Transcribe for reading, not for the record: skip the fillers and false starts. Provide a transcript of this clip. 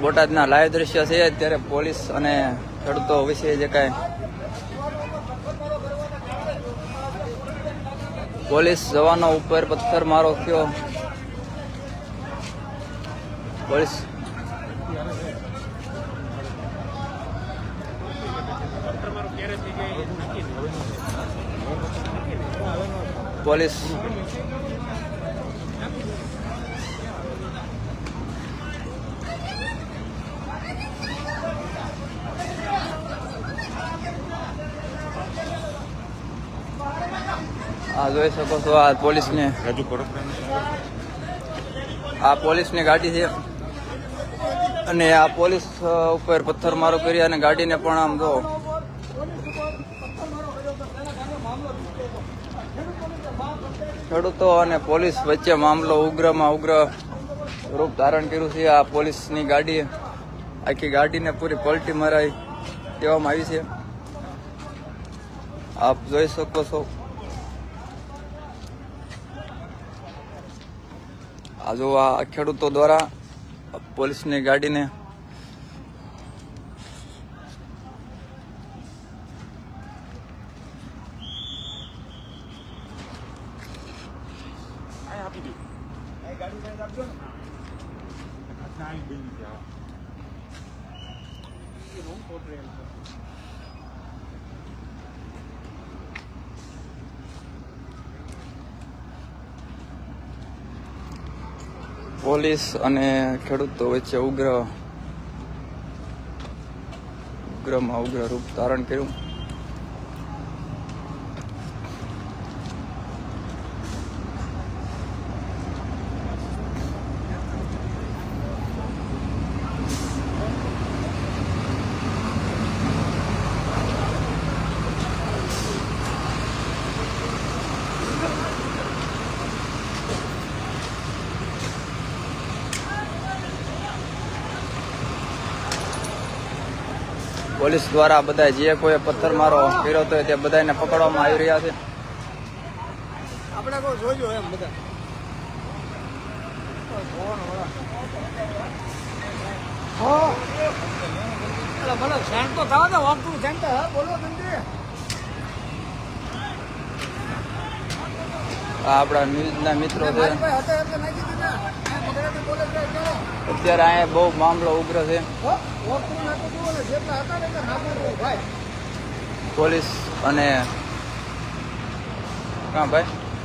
બોટાદના લાઈવ દ્રશ્ય છે. અત્યારે પોલીસ અને ખેડૂતો વિશે જે કાંઈ પોલીસ જવાનો ઉપર પથ્થરમારો થયો. પોલીસ પોલીસ આ જોઈ શકો છો. આ પોલીસને પોલીસની ગાડી છે અને આ પોલીસ ઉપર પથ્થરમારો કરી અને ગાડીને પણ આમ જો ખેડૂતો અને પોલીસ વચ્ચે મામલો ઉગ્રમાં ઉગ્ર રૂપ ધારણ કર્યું છે. આ પોલીસની ગાડી આખી ગાડીને પૂરી પલટી મરાઈ દેવામાં આવી છે. આપ જોઈ શકો છો. આ જો આ ખેડૂતો દ્વારા પોલીસની ગાડીને પોલીસ અને ખેડૂતો વચ્ચે ઉગ્રમાં ઉગ્ર રૂપ ધારણ કર્યું. પોલીસ દ્વારા બધા જે કોઈ પથ્થરમારો કર્યો હતો તે બધાને પકડવામાં આવી રહ્યા છે. આપણે કોઈ જોજો એમ બધા ભલે સેન્ટ તો થવા દે વાપરું સેન્ટ બોલો તંત્રી. આપણા ન્યૂઝના મિત્રો છે. અત્યારે અહીંયા બહુ મામલો ઉગ્ર છે. પોલીસ અને ક્યાં ભાઈ